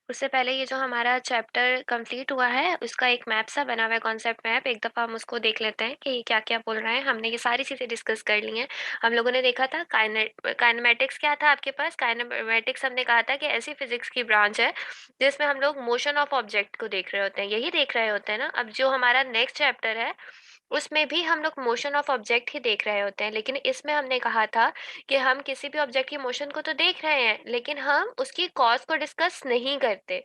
उससे पहले ये जो हमारा चैप्टर कंप्लीट हुआ है, उसका एक मैप सा बना हुआ है, कॉन्सेप्ट मैप। एक दफ़ा हम उसको देख लेते हैं कि ये क्या-क्या बोल रहा है। हमने ये सारी चीज़ें डिस्कस कर ली हैं। हम लोगों ने देखा था काइनेमैटिक्स क्या था आपके पास? काइनेमैटिक्स हमने कहा था कि ऐसी फिज़िक्स की ब्रांच है, जिसमें हम लोग मोशन ऑफ ऑब्जेक्ट को देख रहे होते हैं। यही देख रहे होते हैं ना? अब जो हमारा नेक्स्ट चैप्टर है, उसमें भी हम लोग मोशन ऑफ ऑब्जेक्ट ही देख रहे होते हैं। लेकिन इसमें हमने कहा था कि हम किसी भी ऑब्जेक्ट की मोशन को तो देख रहे हैं, लेकिन हम उसकी कॉज़ को डिस्कस नहीं करते।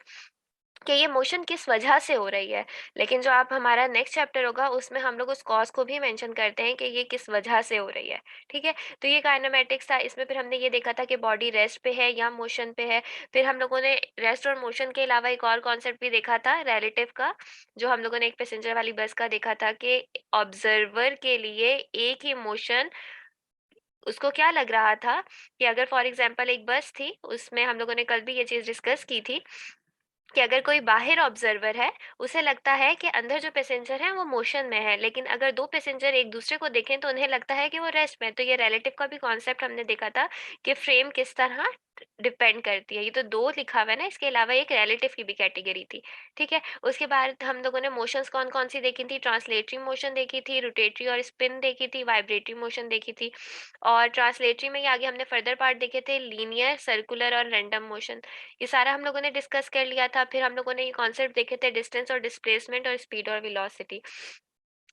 कि ये मोशन किस वजह से हो रही है। लेकिन जो आप हमारा नेक्स्ट चैप्टर होगा उसमें हम लोग उस कॉज़ को भी मेंशन करते हैं कि ये किस वजह से हो रही है, ठीक है? तो ये काइनेमैटिक्स था। इसमें फिर हमने ये देखा था कि बॉडी रेस्ट पे है या मोशन पे है। फिर हम लोगों ने रेस्ट और मोशन के अलावा एक और कॉन्सेप्ट भी देखा था रिलेटिव का, जो हम लोगों ने एक पैसेंजर वाली बस का देखा था कि ऑब्जर्वर के लिए एक ही मोशन उसको क्या लग रहा था कि अगर फॉर एग्ज़ाम्पल एक बस थी, उसमें हम लोगों ने कल भी ये चीज़ डिस्कस की थी कि अगर कोई बाहर ऑब्जर्वर है, उसे लगता है कि अंदर जो पैसेंजर हैं वो मोशन में है, लेकिन अगर 2 पैसेंजर एक-दूसरे को देखें तो उन्हें लगता है कि वो रेस्ट में है। तो ये रिलेटिव का भी कॉन्सेप्ट हमने देखा था कि फ्रेम किस तरह डिपेंड करती है। ये तो 2 लिखा हुआ है ना, इसके अलावा एक रिलेटिव की भी कैटेगरी थी, ठीक है? उसके बाद हम लोगों ने मोशंस कौन-कौन सी देखी थी, ट्रांसलेटरी मोशन देखी थी, रोटेटरी और स्पिन देखी थी, वाइब्रेटरी मोशन देखी थी और ट्रांसलेटरी में ही आगे हमने फर्दर पार्ट देखे थे लीनियर, सर्कुलर और रैंडम मोशन। ये सारा हम लोगों ने डिस्कस कर लिया था। फिर हम लोगों ने ये कॉन्सेप्ट देखे थे डिस्टेंस और डिस्प्लेसमेंट और स्पीड और वेलोसिटी।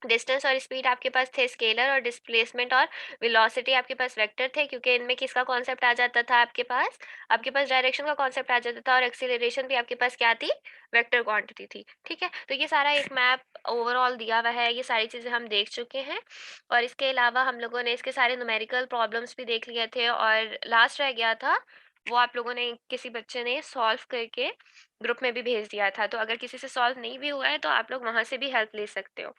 डिस्टेंस और स्पीड आपके पास थे स्केलर और डिस्प्लेसमेंट और वेलोसिटी आपके पास वेक्टर थे, क्योंकि इनमें किसका कॉन्सेप्ट आ जाता था आपके पास डायरेक्शन का कॉन्सेप्ट आ जाता था और एक्सीलरेशन भी आपके पास क्या थी? वेक्टर क्वांटिटी थी, ठीक है? तो ये सारा एक मैप ओवरऑल दिया हुआ है, ये सारी चीज़ें हम देख चुके हैं और इसके अलावा हम लोगों ने इसके सारे न्यूमेरिकल प्रॉब्लम्स भी देख लिए थे और लास्ट रह गया था, वो आप लोगों ने किसी बच्चे ने सॉल्व करके ग्रुप में भी भेज दिया था। तो अगर किसी से सॉल्व नहीं भी हुआ है, तो आप लोग वहाँ से भी हेल्प ले सकते हो।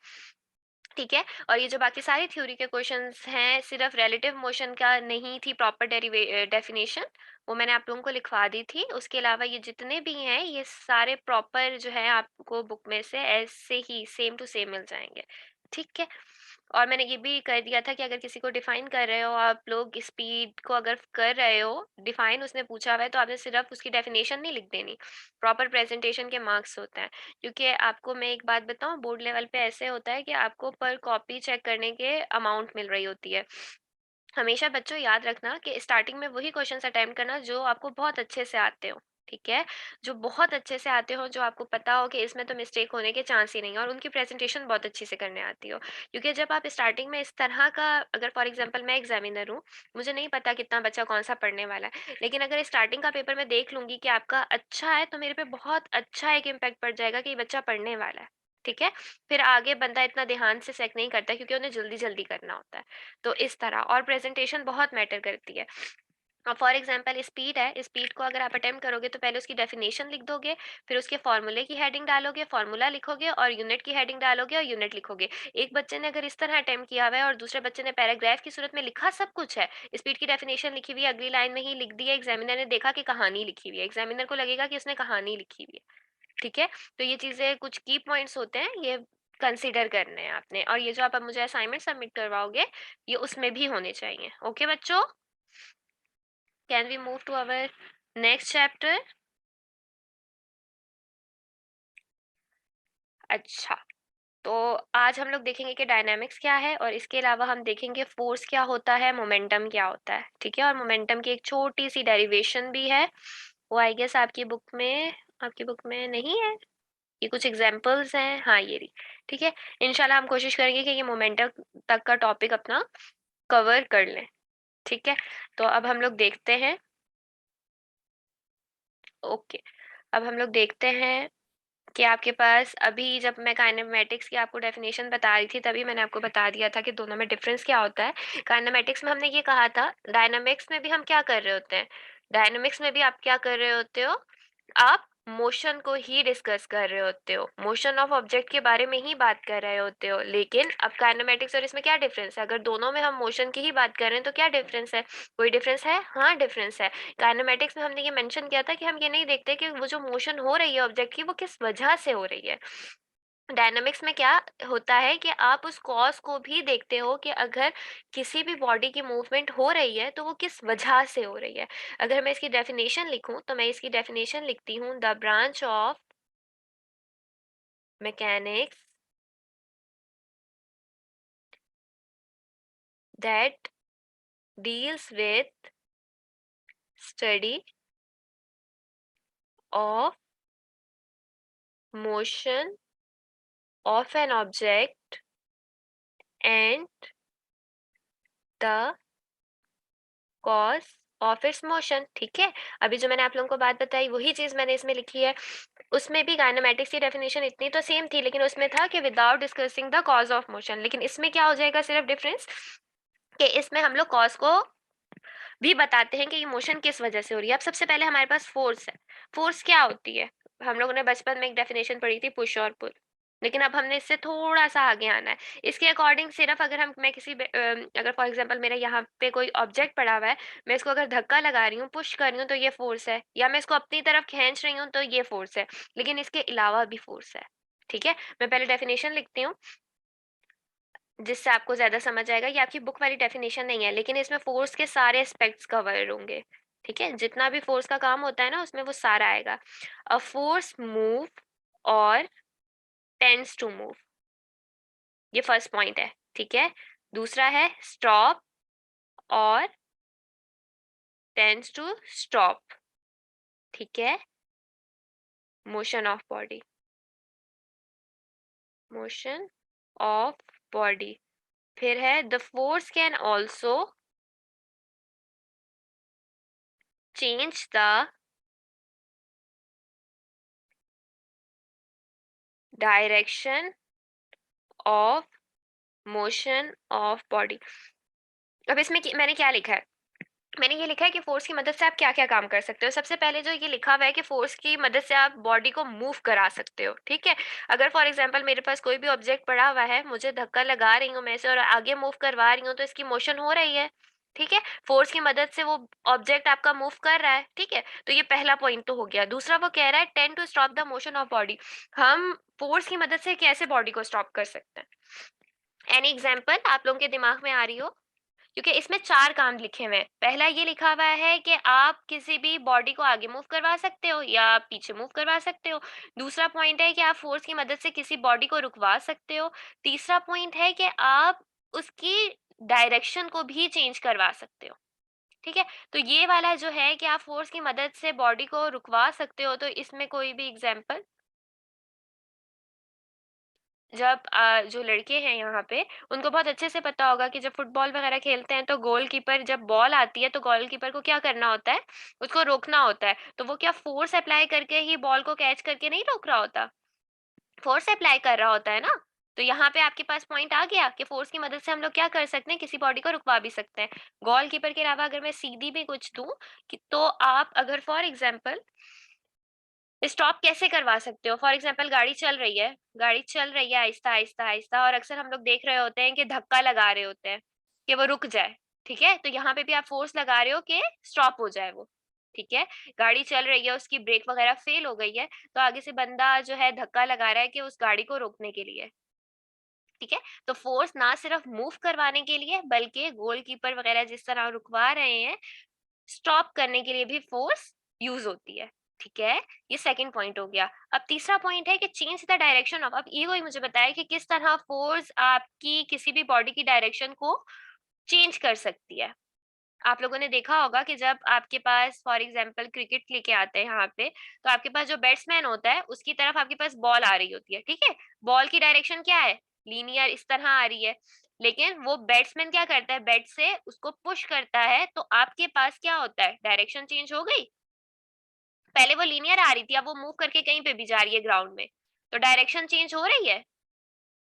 ठीक है? और ये जो बाकी सारी थ्योरी के क्वेश्चंस हैं, सिर्फ़ रिलेटिव मोशन का नहीं थी प्रॉपर डेफिनिशन, वो मैंने आप लोगों को लिखवा दी थी। उसके अलावा ये जितने भी हैं, ये सारे प्रॉपर जो है आपको बुक में से ऐसे ही सेम टू सेम मिल जाएँगे। ठीक है? और मैंने ये भी कर दिया था कि अगर किसी को डिफ़ाइन कर रहे हो आप लोग स्पीड को अगर कर रहे हो, डिफ़ाइन उसने पूछा हुआ है, तो आपने सिर्फ़ उसकी डेफिनिशन नहीं लिख देनी, प्रॉपर प्रेज़ेंटेशन के मार्क्स होते हैं। क्योंकि आपको मैं एक बात बताऊँ, बोर्ड लेवल पे ऐसे होता है कि आपको पर कॉपी चेक करने के अमाउंट मिल रही होती है। हमेशा बच्चों याद रखना कि स्टार्टिंग में वही क्वेश्चंस अटेम्प्ट करना जो आपको बहुत अच्छे से आते हो, ठीक है? जो बहुत अच्छे से आते हो, जो आपको पता हो कि इसमें तो मिस्टेक होने के चांस ही नहीं है और उनकी प्रेज़ेंटेशन बहुत अच्छे से करने आती हो। क्योंकि जब आप स्टार्टिंग में इस तरह का, अगर फॉर एग्ज़ाम्पल मैं एग्ज़ामिनर हूँ, मुझे नहीं पता कितना बच्चा कौन-सा पढ़ने वाला है, लेकिन अगर स्टार्टिंग का पेपर मैं देख लूँगी कि आपका अच्छा है, तो मेरे पे बहुत अच्छा एक इम्पैक्ट पड़ जाएगा कि ये बच्चा पढ़ने वाला है, ठीक है? फिर आगे बंदा इतना ध्यान से चेक नहीं करता क्योंकि उन्हें जल्दी-जल्दी करना होता है। तो इस तरह और प्रेजेंटेशन बहुत मैटर करती है। अब फॉर एग्जांपल स्पीड है, स्पीड को अगर आप अटेम्प्ट करोगे तो पहले उसकी डेफिनेशन लिख दोगे, फिर उसके फॉर्मूले की हेडिंग डालोगे, फॉर्मूला लिखोगे और यूनिट की हेडिंग डालोगे और यूनिट लिखोगे। एक बच्चे ने अगर इस तरह अटेम्प्ट किया हुआ है और दूसरे बच्चे ने पैराग्राफ की सूरत में लिखा सब कुछ है, स्पीड की डेफिनेशन लिखी हुई है, अगली लाइन में ही लिख दी है, एग्जामिनर ने देखा कि कहानी लिखी हुई है, एग्जामिनर को लगेगा कि उसने कहानी लिखी हुई है, ठीक है? तो ये चीज़ें कुछ की पॉइंट्स होते हैं, ये कंसीडर करने हैं आपने और ये जो आप अब मुझे असाइनमेंट सबमिट करवाओगे, ये उसमें भी होने चाहिए। ओके बच्चों? Can we move to our next chapter? अच्छा, तो आज हम लोग देखेंगे कि डायनामिक्स क्या है और इसके अलावा हम देखेंगे फोर्स क्या होता है, मोमेंटम क्या होता है, ठीक है? और मोमेंटम की एक छोटी-सी डेरिवेशन भी है, वो आई गेस आपकी बुक में नहीं है? ये कुछ एग्ज़ाम्पल्स हैं, हाँ, ये रही, ठीक है? इंशाल्लाह हम कोशिश करेंगे कि ये मोमेंटम तक का टॉपिक अपना कवर कर लें, ठीक है? तो अब हम लोग देखते हैं, ओके, अब हम लोग देखते हैं कि आपके पास अभी जब मैं काइनेमैटिक्स की आपको डेफिनेशन बता रही थी, तभी मैंने आपको बता दिया था कि दोनों में डिफरेंस क्या होता है। काइनेमैटिक्स में हमने ये कहा था, डायनामिक्स में भी हम क्या कर रहे होते हैं? डायनामिक्स में भी आप क्या कर रहे होते हो? आप मोशन को ही डिस्कस कर रहे होते हो, मोशन ऑफ ऑब्जेक्ट के बारे में ही बात कर रहे होते हो। लेकिन अब काइनेमैटिक्स और इसमें क्या डिफरेंस है? अगर दोनों में हम मोशन की ही बात कर रहे हैं, तो क्या डिफरेंस है? कोई डिफरेंस है? हाँ, डिफरेंस है। काइनेमैटिक्स में हमने ये मेंशन किया था कि हम ये नहीं देखते कि वो जो मोशन हो रही है ऑब्जेक्ट की, वो किस वजह से हो रही है। डायनामिक्स में क्या होता है कि आप उस कॉज को भी देखते हो कि अगर किसी भी बॉडी की मूवमेंट हो रही है तो वो किस वजह से हो रही है। अगर मैं इसकी डेफिनेशन लिखूं तो मैं इसकी डेफिनेशन लिखती हूँ, the branch of mechanics that deals with study of motion of an object and the cause of its motion. ठीक है, अभी जो मैंने आप लोगों को बात बताई वही चीज मैंने इसमें लिखी है। उसमें भी काइनेमैटिक्स की डेफिनेशन इतनी तो सेम थी, लेकिन उसमें था कि without discussing the cause of motion. लेकिन इसमें क्या हो जाएगा सिर्फ डिफरेंस, कि इसमें हम लोग कॉज को भी बताते हैं कि ये मोशन किस वजह से हो रही है। अब सबसे पहले हमारे पास फोर्स है। फोर्स क्या होती है? हम लोगों ने बचपन में एक डेफिनेशन पढ़ी थी, पुश और पुल। लेकिन अब हमने इससे थोड़ा सा आगे आना है। इसके अकॉर्डिंग सिर्फ अगर हम मैं किसी अगर फॉर एग्जांपल मेरे यहाँ पे कोई ऑब्जेक्ट पड़ा हुआ है, मैं इसको अगर धक्का लगा रही हूँ, पुश कर रही हूँ, तो ये फोर्स है, या मैं इसको अपनी तरफ खींच रही हूँ तो ये फोर्स है। लेकिन इसके अलावा भी फोर्स है। ठीक है, मैं पहले डेफिनेशन लिखती हूँ जिससे आपको ज्यादा समझ आएगा। ये आपकी बुक वाली डेफिनेशन नहीं है, लेकिन इसमें फोर्स के सारे एस्पेक्ट्स कवर होंगे। ठीक है, जितना भी फोर्स का काम होता है ना उसमें वो सारा आएगा। अ फोर्स मूव और टेंड्स टू मूव, ये फर्स्ट पॉइंट है। ठीक है, दूसरा है स्टॉप और टेंड्स टू स्टॉप। ठीक है, motion of body, motion of body. फिर है the force can also change the direction of motion of body. अब इसमें मैंने क्या लिखा है? मैंने ये लिखा है कि फोर्स की मदद से आप क्या क्या काम कर सकते हो। सबसे पहले जो ये लिखा हुआ है कि फोर्स की मदद से आप बॉडी को मूव करा सकते हो। ठीक है, अगर फॉर एग्जांपल मेरे पास कोई भी ऑब्जेक्ट पड़ा हुआ है, मुझे धक्का लगा रही हूँ मैं इसे और आगे मूव करवा रही हूँ, तो इसकी मोशन हो रही है। ठीक है, फोर्स की मदद से वो ऑब्जेक्ट आपका मूव कर रहा है। ठीक है, तो ये पहला पॉइंट तो हो गया। दूसरा वो कह रहा है tend to stop the motion of body. हम फोर्स की मदद से कैसे बॉडी को स्टॉप कर सकते हैं? एनी एग्जाम्पल आप लोगों के दिमाग में आ रही हो? क्योंकि इसमें चार काम लिखे हुए हैं। पहला ये लिखा हुआ है कि आप किसी भी बॉडी को आगे मूव करवा सकते हो या पीछे मूव करवा सकते हो। दूसरा पॉइंट है कि आप फोर्स की मदद से किसी बॉडी को रुकवा सकते हो। तीसरा पॉइंट है कि आप उसकी डायरेक्शन को भी चेंज करवा सकते हो। ठीक है, तो ये वाला जो है कि आप फोर्स की मदद से बॉडी को रुकवा सकते हो, तो इसमें कोई भी एग्जाम्पल? जब जो लड़के हैं यहाँ पे, उनको बहुत अच्छे से पता होगा कि जब फुटबॉल वगैरह खेलते हैं तो गोलकीपर जब बॉल आती है तो गोलकीपर को क्या करना होता है? उसको रोकना होता है। तो वो क्या फोर्स अप्लाई करके ही बॉल को कैच करके नहीं रोक रहा होता? फोर्स अप्लाई कर रहा होता है ना? तो यहाँ पे आपके पास पॉइंट आ गया कि फोर्स की मदद से हम लोग क्या कर सकते हैं, किसी बॉडी को रुकवा भी सकते हैं। गोलकीपर के अलावा अगर मैं सीधी भी कुछ दूं कि तो आप अगर फॉर एग्जाम्पल स्टॉप कैसे करवा सकते हो? फॉर एग्जाम्पल गाड़ी चल रही है आहिस्ता आहिस्ता आहिस्ता, और अक्सर हम लोग देख रहे होते हैं कि धक्का लगा रहे होते हैं कि वो रुक जाए। ठीक है, तो यहाँ पे भी आप फोर्स लगा रहे हो कि स्टॉप हो जाए वो। ठीक है, गाड़ी चल रही है, उसकी ब्रेक वगैरह फेल हो गई है, तो आगे से बंदा जो है धक्का लगा रहा है कि उस गाड़ी को रोकने के लिए। ठीक है, तो फोर्स ना सिर्फ मूव करवाने के लिए बल्कि गोलकीपर वगैरह जिस तरह रुकवा रहे हैं, स्टॉप करने के लिए भी फोर्स यूज होती है। ठीक है, ये सेकंड पॉइंट हो गया। अब तीसरा पॉइंट है कि चेंज द डायरेक्शन ऑफ। अब ये वही मुझे बताया कि किस तरह फोर्स आपकी किसी भी बॉडी की डायरेक्शन को चेंज कर सकती है। आप लोगों ने देखा होगा कि जब आपके पास फॉर एग्जांपल क्रिकेट लेके आते हैं यहाँ पे, तो आपके पास जो बैट्समैन होता है उसकी तरफ आपके पास बॉल आ रही होती है। ठीक है, बॉल की डायरेक्शन क्या है? लीनियर इस तरह आ रही है। लेकिन वो बैट्समैन क्या करता है? बैट से उसको पुश करता है, तो आपके पास क्या होता है? डायरेक्शन चेंज हो गई। पहले वो लीनियर आ रही थी, अब वो मूव करके कहीं पे भी जा रही है ग्राउंड में, तो डायरेक्शन चेंज हो रही है।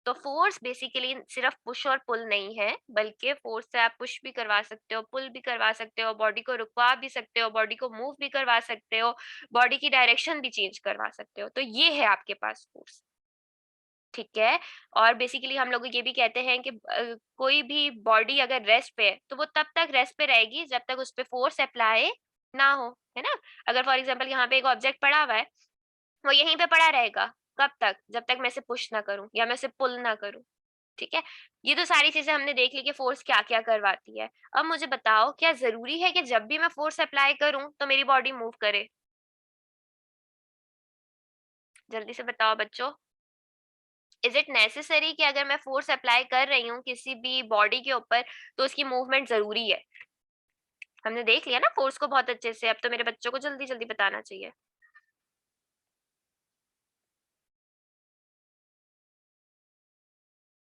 तो फोर्स बेसिकली सिर्फ पुश और पुल नहीं है, बल्कि फोर्स से आप पुश भी करवा सकते हो, पुल भी करवा सकते हो, बॉडी को रुकवा भी सकते हो, बॉडी को मूव भी करवा सकते हो, बॉडी की डायरेक्शन भी चेंज करवा सकते हो। तो ये है आपके पास फोर्स। ठीक है, और बेसिकली हम लोग ये भी कहते हैं कि कोई भी बॉडी अगर रेस्ट पे है तो वो तब तक रेस्ट पे रहेगी जब तक उस पे फोर्स अप्लाई ना हो, है ना? अगर फॉर एग्जांपल यहाँ पे एक ऑब्जेक्ट पड़ा हुआ है, वो यहीं पे पड़ा रहेगा। कब तक? जब तक मैं इसे पुश ना करूँ या मैं इसे पुल ना करूँ, ठीक है? ये तो सारी चीज़ें हमने देख ली कि फ़ोर्स क्या-क्या करवाती है। अब मुझे बताओ, क्या ज़रूरी है कि जब भी मैं फ़ोर्स अप्लाई करूँ तो मेरी बॉडी मूव करे? जल्दी से बताओ बच्चों। इज़ इट नेसेसरी कि अगर मैं फ़ोर्स अप्लाई कर रही हूँ किसी भी बॉडी के ऊपर तो उसकी मूवमेंट ज़रूरी है? हमने देख लिया ना फ़ोर्स को बहुत अच्छे से, अब तो मेरे बच्चों को जल्दी-जल्दी बताना चाहिए।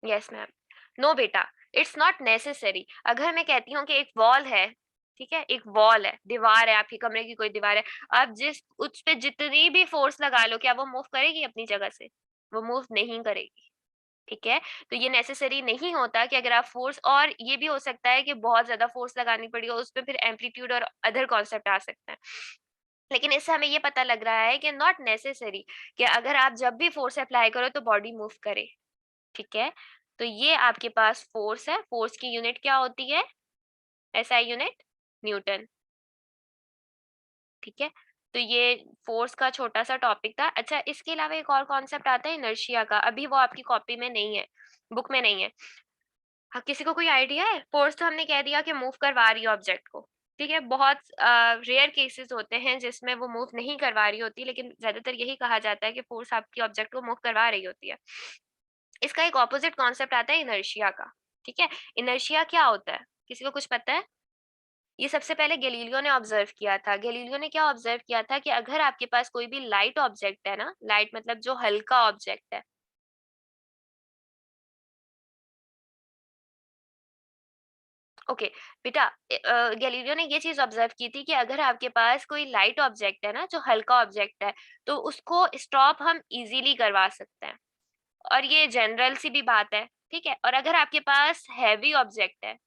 Yes ma'am. नो बेटा, इट्स नॉट नेसेसरी। अगर मैं कहती हूँ कि एक वॉल है, ठीक है? एक वॉल है, दीवार है, आपके कमरे की कोई दीवार है, आप जिस उस पे जितनी भी फ़ोर्स लगा लो, क्या वो मूव करेगी अपनी जगह से? वो मूव नहीं करेगी। ठीक है? तो ये नेसेसरी नहीं होता कि अगर आप फ़ोर्स, और ये भी हो सकता है कि बहुत ज़्यादा फ़ोर्स लगानी पड़ी हो, उसपे फिर एम्पलीट्यूड और अदर कॉन्सेप्ट आ सकते हैं। लेकिन इससे हमें ये पता लग रहा है कि नॉट नेसेसरी कि अगर आप जब भी फ़ोर्स अप्लाई करो तो बॉडी मूव करे, ठीक है? तो ये आपके पास फ़ोर्स है, फ़ोर्स की यूनिट क्या होती है? एसआई यूनिट न्यूटन, ठीक है? तो ये फ़ोर्स का छोटा-सा टॉपिक था। अच्छा, इसके अलावा एक और कॉन्सेप्ट आता है इनर्शिया का, अभी वो आपकी कॉपी में नहीं है, बुक में नहीं है। हाँ, किसी को कोई आइडिया है? फ़ोर्स तो हमने कह दिया कि मूव करवा रही है ऑब्जेक्ट को, ठीक है? बहुत रेयर केसेज़ होते हैं जिसमें वो मूव नहीं करवा रही होती, लेकिन ज़्यादातर यही कहा जाता है कि फ़ोर्स आपकी ऑब्जेक्ट को मूव करवा रही होती है। इसका एक ऑपोज़िट कॉन्सेप्ट आता है इनर्शिया का, ठीक है? इनर्शिया क्या होता है? किसी को कुछ पता है? ये सबसे पहले गैलीलियो ने ऑब्ज़र्व किया था। गैलीलियो ने क्या ऑब्ज़र्व किया था कि अगर आपके पास कोई भी लाइट ऑब्जेक्ट है ना, लाइट मतलब जो हल्का ऑब्जेक्ट है, ओके बेटा, गैलीलियो ने ये चीज ऑब्जर्व की थी कि अगर आपके पास कोई लाइट ऑब्जेक्ट है ना, जो हल्का ऑब्जेक्ट है, तो उसको स्टॉप हम इजीली करवा सकते हैं, और ये जनरल सी भी बात है, ठीक है? और अगर आपके पास हैवी ऑब्जेक्ट है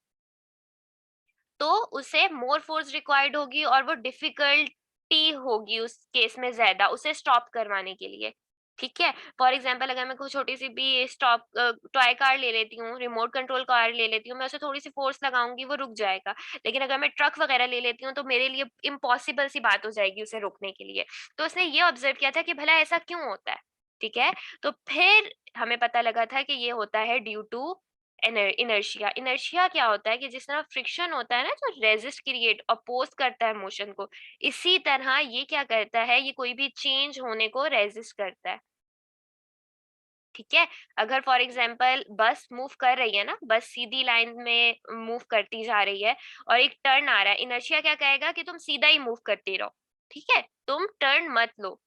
तो उसे मोर फोर्स रिक्वायर्ड होगी और वो डिफिकल्टी होगी उस केस में ज्यादा उसे स्टॉप करवाने के लिए, ठीक है? फॉर एग्जाम्पल, अगर मैं कोई छोटी सी भी स्टॉप टॉय कार ले लेती हूँ, रिमोट कंट्रोल कार ले लेती हूँ, मैं उसे थोड़ी सी फोर्स लगाऊंगी वो रुक जाएगा। लेकिन अगर मैं ट्रक वगैरह ले लेती हूँ तो मेरे लिए इम्पॉसिबल सी बात हो जाएगी उसे रोकने के लिए। तो उसने ये ऑब्जर्व किया था कि भला ऐसा क्यों होता है, ठीक है? तो फिर हमें पता लगा था कि ये होता है ड्यू टू इनर्शिया। इनर्शिया क्या होता है कि जिस तरह फ्रिक्शन होता है ना, जो रेजिस्ट क्रिएट अपोज करता है मोशन को, इसी तरह ये क्या करता है, ये कोई भी चेंज होने को रेजिस्ट करता है, ठीक है? अगर फॉर एग्जांपल बस मूव कर रही है ना, बस सीधी लाइन में मूव करती जा रही है और एक टर्न आ रहा है, इनर्शिया क्या कहेगा कि तुम सीधा ही मूव करते रहो, ठीक है? तुम टर्न मत लो,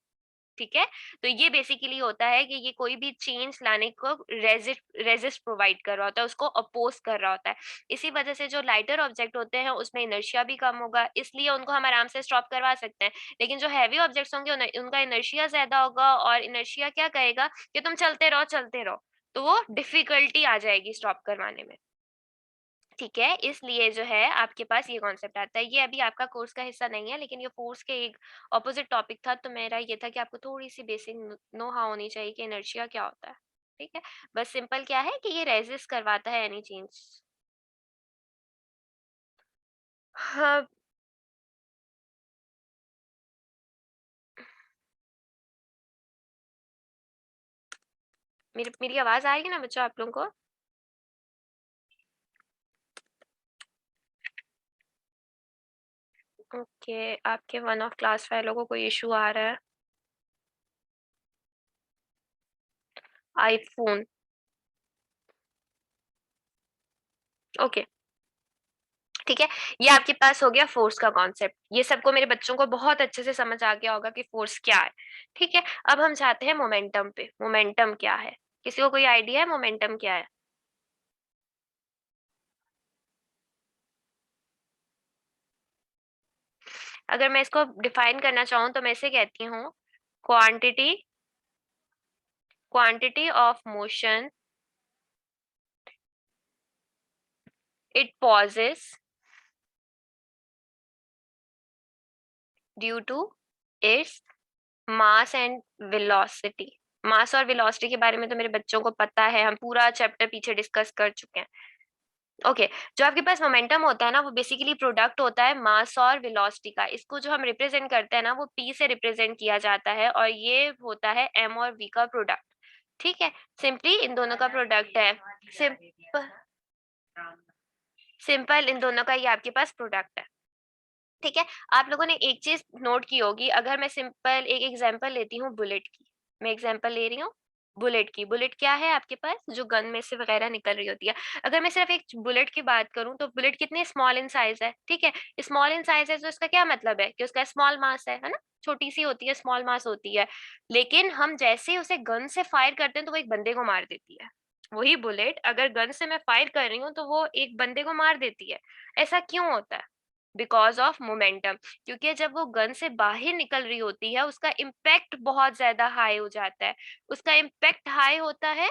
ठीक है? तो ये बेसिकली होता है कि ये कोई भी चेंज लाने को रेजिस्ट प्रोवाइड कर रहा होता है, उसको अपोज कर रहा होता है। इसी वजह से जो लाइटर ऑब्जेक्ट होते हैं उसमें इनर्शिया भी कम होगा, इसलिए उनको हम आराम से स्टॉप करवा सकते हैं। लेकिन जो हैवी ऑब्जेक्ट्स होंगे उनका इनर्शिया ज्यादा होगा, और इनर्शिया क्या कहेगा कि तुम चलते रहो, तो वो डिफिकल्टी आ जाएगी स्टॉप करवाने में। ठीक है, इसलिए जो है आपके पास ये कॉन्सेप्ट आता है। ये अभी आपका कोर्स का हिस्सा नहीं है, लेकिन ये कोर्स के एक अपोज़िट टॉपिक था, तो मेरा ये था कि आपको थोड़ी-सी बेसिक नो हाउ होनी चाहिए कि इनर्शिया क्या होता है, ठीक है? बस सिंपल क्या है कि ये रेज़िस्ट करवाता है एनी चेंज। हाँ, मेरी मेरी आवाज़ आ रही है ना बच्चों आप लोगों को? ओके, आपके वन ऑफ क्लास वालों को कोई इश्यू आ रहा है। IPhone, okay. ठीक है, ये आपके पास हो गया फोर्स का कॉन्सेप्ट। ये सबको, मेरे बच्चों को बहुत अच्छे से समझ आ गया होगा कि फोर्स क्या है। ठीक है, अब हम जाते हैं मोमेंटम पे। मोमेंटम क्या है? किसी को कोई आइडिया है मोमेंटम क्या है? अगर मैं इसको डिफाइन करना चाहूँ तो मैं इसे कहती हूँ quantity quantity of motion it possesses due to its mass and velocity. Mass और वेलोसिटी के बारे में तो मेरे बच्चों को पता है, हम पूरा चैप्टर पीछे डिस्कस कर चुके हैं। ओके, जो आपके पास मोमेंटम होता है ना, वो बेसिकली प्रोडक्ट होता है मास और वेलोसिटी का। इसको जो हम रिप्रेजेंट करते हैं ना, वो पी से रिप्रेजेंट किया जाता है और ये होता है एम और वी का प्रोडक्ट। ठीक है, सिंपली इन दोनों का प्रोडक्ट है। सिंपल सिंपल इन दोनों का ये आपके पास प्रोडक्ट है। ठीक है, आप लोगों ने एक चीज नोट की होगी, अगर मैं सिंपल एक एग्जांपल लेती हूँ बुलेट की। मैं एग्जांपल ले रही हूँ बुलेट की। बुलेट क्या है आपके पास, जो गन में से वगैरह निकल रही होती है। अगर मैं सिर्फ एक बुलेट की बात करूँ, तो बुलेट कितनी स्मॉल इन साइज है। ठीक है, स्मॉल इन साइज है तो इसका क्या मतलब है कि उसका स्मॉल मास है ना। छोटी सी होती है, स्मॉल मास होती है। लेकिन हम जैसे ही उसे गन से फायर करते हैं तो वो एक बंदे को मार देती है। वही बुलेट अगर गन से मैं फायर कर रही हूँ तो वो एक बंदे को मार देती है। ऐसा क्यों होता है? Because of momentum. क्योंकि जब वो गन से बाहर निकल रही होती है, उसका इम्पैक्ट बहुत ज्यादा हाई हो जाता है। उसका इम्पैक्ट हाई होता है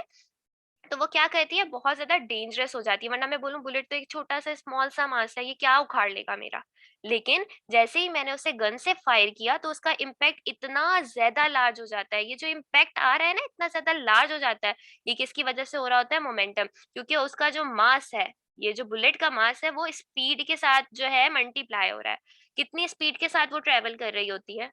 तो वो क्या कहती है, बहुत ज्यादा डेंजरस हो जाती है। वरना मैं बोलूं बुलेट तो एक छोटा सा स्मॉल सा मास है, ये क्या उखाड़ लेगा मेरा। लेकिन जैसे ही मैंने उसे गन से फायर किया तो उसका इम्पैक्ट इतना ज्यादा लार्ज हो जाता है। ये जो इम्पैक्ट आ रहा है ना, इतना ज्यादा लार्ज हो जाता है। ये किसकी वजह से हो रहा होता है? मोमेंटम। क्योंकि उसका जो मास है, ये जो बुलेट का मास है, वो स्पीड के साथ जो है मल्टीप्लाई हो रहा है। कितनी स्पीड के साथ वो ट्रेवल कर रही होती है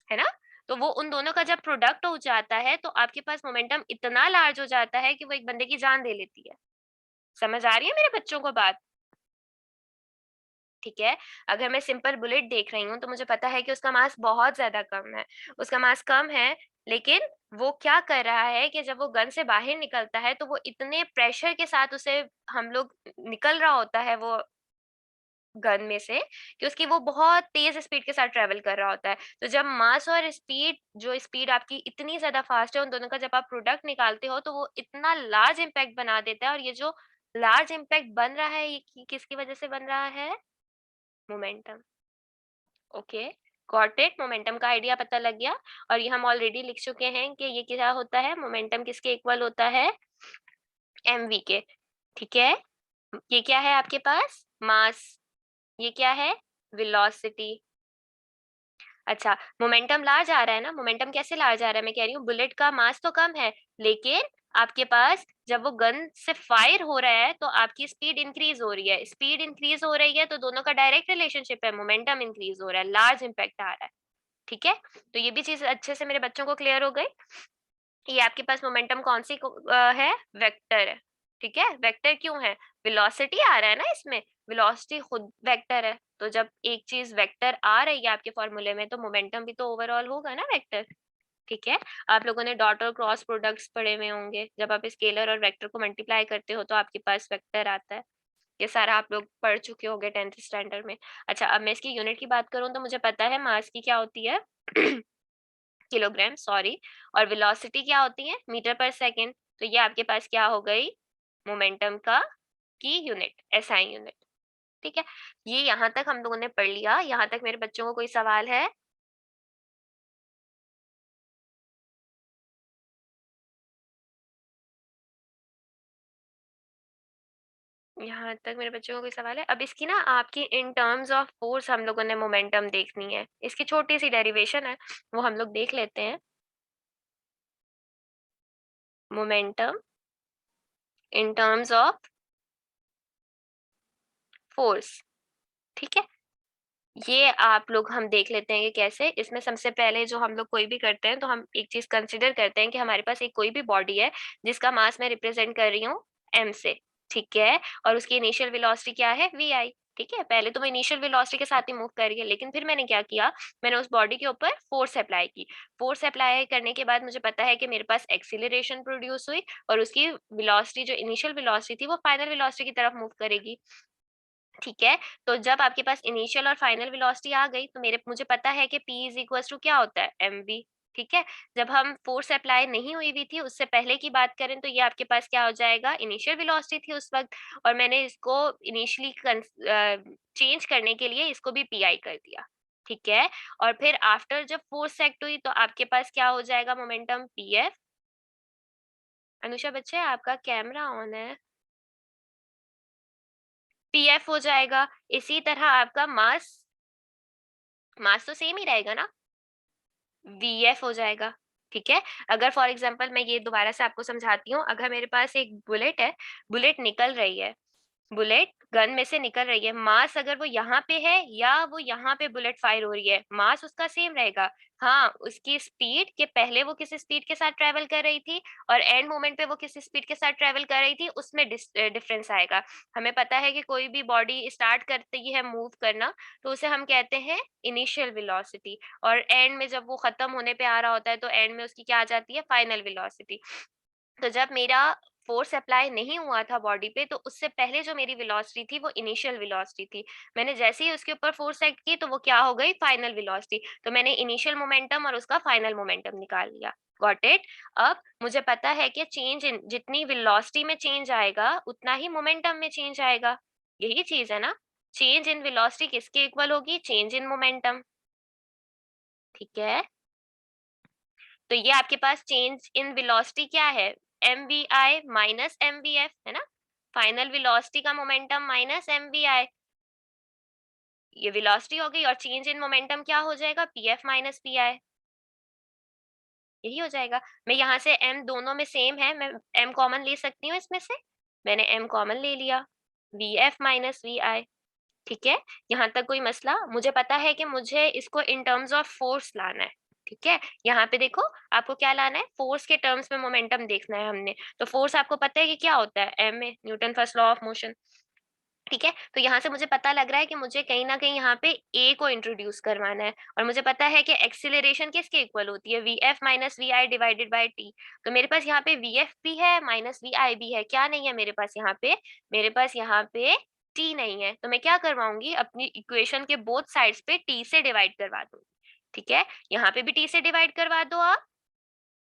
ना? तो वो उन दोनों का जब प्रोडक्ट हो जाता है तो आपके पास मोमेंटम इतना लार्ज हो जाता है कि वो एक बंदे की जान दे लेती है। समझ आ रही है मेरे बच्चों को बात? ठीक है। अगर मैं सिंपल बुलेट देख रही हूँ तो मुझे पता है कि उसका मास बहुत ज्यादा कम है। उसका मास कम है, लेकिन वो क्या कर रहा है कि जब वो गन से बाहर निकलता है तो वो इतने प्रेशर के साथ उसे हम लोग निकल रहा होता है वो गन में से, कि उसकी वो बहुत तेज स्पीड के साथ ट्रेवल कर रहा होता है। तो जब मास और स्पीड, जो स्पीड आपकी इतनी ज्यादा फास्ट है, उन दोनों का जब आप प्रोडक्ट निकालते हो तो वो इतना लार्ज इम्पैक्ट बना देता है। और ये जो लार्ज इम्पैक्ट बन रहा है, ये किसकी वजह से बन रहा है? Momentum. Okay, got it. Momentum का आइडिया पता लग गया। और ये हम ऑलरेडी लिख चुके हैं कि ये क्या होता है, मोमेंटम किसके इक्वल होता है? एमवी के। ठीक है, ये क्या है आपके पास? मास। ये क्या है? वेलोसिटी। अच्छा, मोमेंटम लार्ज आ रहा है ना। मोमेंटम कैसे लार्ज आ रहा है? मैं कह रही हूँ बुलेट का मास तो कम है, लेकिन आपके पास जब वो गन से फायर हो रहा है तो आपकी स्पीड इंक्रीज हो रही है। स्पीड इंक्रीज हो रही है तो दोनों का डायरेक्ट रिलेशनशिप है, मोमेंटम इंक्रीज हो रहा है, लार्ज इम्पैक्ट आ रहा है। ठीक है, तो ये भी चीज अच्छे से मेरे बच्चों को क्लियर हो गई। ये आपके पास मोमेंटम कौन सी है? वेक्टर है। ठीक है, वेक्टर क्यों है? वेलोसिटी आ रहा है ना इसमें। वेलोसिटी खुद वेक्टर है, तो जब एक चीज वेक्टर आ रही है आपके फॉर्मूले में तो मोमेंटम भी तो ओवरऑल होगा ना वेक्टर। ठीक है, आप लोगों ने डॉट और क्रॉस प्रोडक्ट्स पढ़े हुए होंगे। जब आप स्केलर और वेक्टर को मल्टीप्लाई करते हो तो आपके पास वेक्टर आता है। ये सारा आप लोग पढ़ चुके होंगे 10th स्टैंडर्ड में। अच्छा, अब मैं इसकी यूनिट की बात करूं तो मुझे पता है मास की क्या होती है किलोग्राम, सॉरी। और वेलोसिटी क्या होती है? मीटर पर सेकंड। तो ये आपके पास क्या हो गई? मोमेंटम का की यूनिट, एसआई यूनिट। ठीक है, ये यहाँ तक हम लोगों ने पढ़ लिया। यहाँ तक मेरे बच्चों को कोई सवाल है? यहाँ तक मेरे बच्चों को कोई सवाल है? अब इसकी ना आपकी इन टर्म्स ऑफ फोर्स हम लोगों ने मोमेंटम देखनी है। इसकी छोटी सी डेरिवेशन है, वो हम लोग देख लेते हैं। Momentum in terms of force. ठीक है, ये आप लोग हम देख लेते हैं कि कैसे। इसमें सबसे पहले जो हम लोग कोई भी करते हैं तो हम एक चीज कंसिडर करते हैं कि हमारे पास एक कोई भी बॉडी है जिसका मास मैं रिप्रेजेंट कर रही हूँ एम से। ठीक है, और उसकी इनिशियल वेलोसिटी क्या है? वी आई। ठीक है, पहले तो वो इनिशियल वेलोसिटी के साथ ही मूव कर रही है, लेकिन फिर मैंने क्या किया, मैंने उस बॉडी के ऊपर फोर्स अप्लाई की। फोर्स अप्लाई करने के बाद मुझे पता है कि मेरे पास एक्सीलरेशन प्रोड्यूस हुई, और उसकी वेलोसिटी, जो इनिशियल वेलोसिटी थी, वो फाइनल वेलोसिटी की तरफ मूव करेगी। ठीक है, तो जब आपके पास इनिशियल और फाइनल वेलोसिटी आ गई तो मेरे मुझे पता है कि P इज इक्वल टू क्या होता है? mv। ठीक है, जब हम फोर्स अप्लाई नहीं हुई हुई थी उससे पहले की बात करें तो ये आपके पास क्या हो जाएगा? इनिशियल वेलोसिटी थी उस वक्त, और मैंने इसको इनिशियली चेंज करने के लिए इसको भी पी आई कर दिया। ठीक है, और फिर आफ्टर जब फोर्स एक्ट हुई तो आपके पास क्या हो जाएगा? Momentum P F. अनुषा बच्चे, आपका कैमरा ऑन है। पी एफ हो जाएगा। इसी तरह आपका मास, मास तो सेम ही रहेगा ना, वीएफ हो जाएगा। ठीक है, अगर फॉर एग्जांपल मैं ये दोबारा से आपको समझाती हूँ, अगर मेरे पास एक बुलेट है, बुलेट निकल रही है, बुलेट गन में से निकल रही है, मास अगर वो यहाँ पे है या वो यहाँ पे बुलेट फायर हो रही है, मास उसका सेम रहेगा। हाँ, उसकी स्पीड के पहले वो किस स्पीड के साथ ट्रेवल कर रही थी और एंड मोमेंट पे वो किस स्पीड के साथ ट्रेवल कर रही थी, उसमें डिफरेंस आएगा। हमें पता है कि कोई भी बॉडी स्टार्ट करती है मूव करना, तो उसे हम कहते हैं इनिशियल वेलोसिटी, और एंड में जब वो खत्म होने पे आ रहा होता है तो एंड में उसकी क्या आ जाती है, फाइनल वेलोसिटी। तो जब मेरा फोर्स अप्लाई नहीं हुआ था बॉडी पे, तो उससे पहले जो मेरी वेलोसिटी थी वो इनिशियल वेलोसिटी थी। मैंने जैसे ही उसके ऊपर फोर्स एक्ट की तो वो क्या हो गई, फाइनल वेलोसिटी। तो मैंने इनिशियल मोमेंटम और उसका फाइनल मोमेंटम निकाल लिया। Got it. अब मुझे पता है कि चेंज इन जितनी वेलोसिटी में चेंज आएगा उतना ही मोमेंटम में चेंज आएगा। यही चीज है ना। चेंज इन वेलोसिटी किसके इक्वल होगी, चेंज इन मोमेंटम। ठीक है। तो ये आपके पास चेंज इन वेलोसिटी क्या है, M V I minus M V F, है ना। फाइनल वेलोसिटी का momentum minus M V I, ये वेलोसिटी हो गई। और चेंज इन मोमेंटम क्या हो जाएगा, पी एफ माइनस पी आई, यही हो जाएगा। मैं यहाँ से m दोनों में सेम है, मैं m कॉमन ले सकती हूँ इसमें से, मैंने m कॉमन ले लिया, वी एफ माइनस वी आई। ठीक है। यहाँ तक कोई मसला। मुझे पता है कि मुझे इसको इन टर्म्स ऑफ फोर्स लाना है। ठीक है। यहाँ पे देखो, आपको क्या लाना है, फोर्स के टर्म्स में मोमेंटम देखना है हमने। तो फोर्स आपको पता है कि क्या होता है, M A, Newton first law of motion. ठीक है। तो यहाँ से मुझे पता लग रहा है कि मुझे कहीं ना कहीं यहाँ पे ए को इंट्रोड्यूस करवाना है, और मुझे पता है कि एक्सिलरेशन किसके इक्वल होती है, V F minus V I divided by T. तो मेरे पास यहाँ पे वी एफ भी है माइनस वी आई भी है, क्या नहीं है मेरे पास यहाँ पे, मेरे पास यहाँ पे टी नहीं है। तो मैं क्या करवाऊंगी, अपनी इक्वेशन के बोथ साइड्स पे टी से डिवाइड करवा दूंगी। ठीक है। यहाँ पे भी टी से डिवाइड करवा दो आप,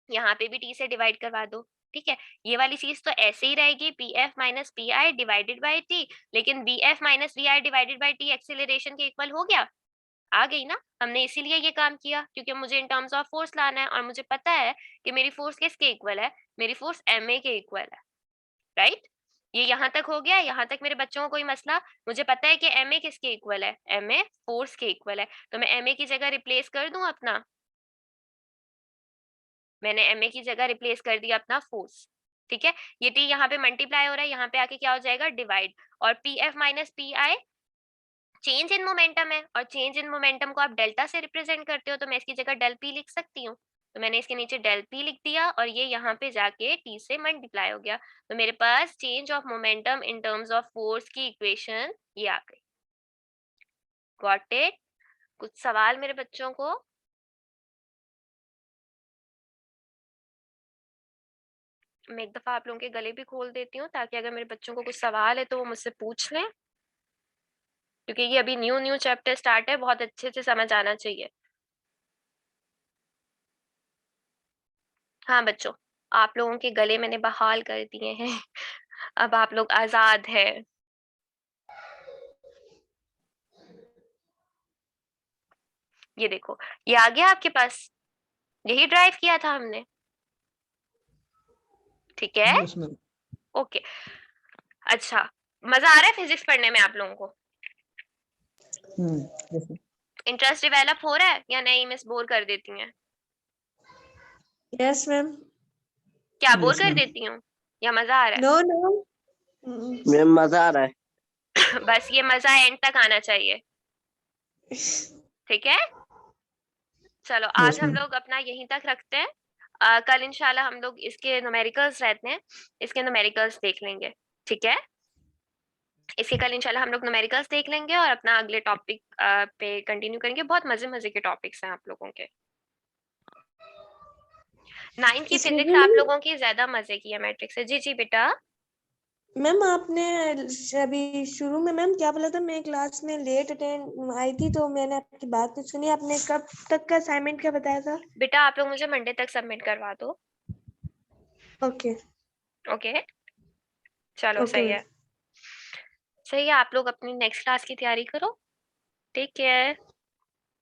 यहाँ पे भी टी से डिवाइड करवा दो। ठीक है। ये वाली चीज तो ऐसे ही रहेगी, P F minus P I divided by T, लेकिन V F minus V I divided by T acceleration के इक्वल हो गया, आ गई ना। हमने इसीलिए ये काम किया क्योंकि मुझे इन टर्म्स ऑफ फोर्स लाना है, और मुझे पता है कि मेरी फोर्स किसके इक्वल है, मेरी फोर्स एम ए के इक्वल है। राइट। ये यहाँ तक हो गया, यहाँ तक मेरे बच्चों को कोई मसला। मुझे पता है कि एम ए किसके इक्वल है, एम ए फोर्स के इक्वल है। तो मैं एम ए की जगह रिप्लेस कर दूं अपना, मैंने एम ए की जगह रिप्लेस कर दिया अपना फोर्स। ठीक है। ये टी यहाँ पे मल्टीप्लाई हो रहा है, यहाँ पे आके क्या हो जाएगा, डिवाइड। और P F minus P I change in momentum है, और चेंज इन मोमेंटम को आप डेल्टा से रिप्रेजेंट करते हो, तो मैं इसकी जगह डेल पी लिख सकती हूँ। तो मैंने इसके नीचे डेल पी लिख दिया, और ये यहाँ पे जाके टी से मल्टीप्लाई हो गया। तो मेरे पास change of momentum in terms of force की इक्वेशन ये आ गई। Got it. कुछ सवाल मेरे बच्चों को। मैं एक दफा आप लोगों के गले भी खोल देती हूँ, ताकि अगर मेरे बच्चों को कुछ सवाल है तो वो मुझसे पूछ लें, क्योंकि ये अभी न्यू न्यू चैप्टर स्टार्ट है, बहुत अच्छे से समझ आना चाहिए। हाँ बच्चों, आप लोगों के गले मैंने बहाल कर दिए हैं। अब आप लोग आजाद हैं। ये देखो, ये आ गया आपके पास, यही ड्राइव किया था हमने। ठीक है। Yes ma'am. ओके। अच्छा, मजा आ रहा है फिजिक्स पढ़ने में आप लोगों को, यस मैम। इंटरेस्ट डेवलप हो रहा है या नहीं, मिस बोर कर देती हैं, यस मैम। क्या बोर यस कर मैम। देती हूँ या मजा आ रहा नो नो। मैम मजा आ रहा है। है? बस ये मजा एंड तक आना चाहिए। ठीक है। चलो आज यस हम मैम। लोग अपना यहीं तक रखते हैं। कल इंशाल्लाह हम लोग इसके न्यूमेरिकल्स रहते हैं, इसके न्यूमेरिकल्स देख लेंगे। ठीक है। इसके कल इंशाल्लाह हम लोग न्यूमेरिकल्स देख लेंगे और अपना अगले टॉपिक पे कंटिन्यू करेंगे। बहुत मजे मजे के टॉपिक्स हैं आप लोगों के। 9th की इसमें फिजिक्स भी आप मैम, लोगों की ज्यादा मजे की है मैट्रिक्स से। जी जी बेटा। मैम आपने अभी शुरू में मैम क्या बोला था, मैं क्लास में लेट अटेंड आई थी तो मैंने आपकी बात नहीं सुनी। आपने कब तक का असाइनमेंट क्या बताया था? बेटा आप लोग मुझे मंडे तक सबमिट करवा दो। ओके। ओके। चलो ओके सही मैम। है। सही है, आप लोग अपनी नेक्स्ट क्लास की तैयारी करो। Take care.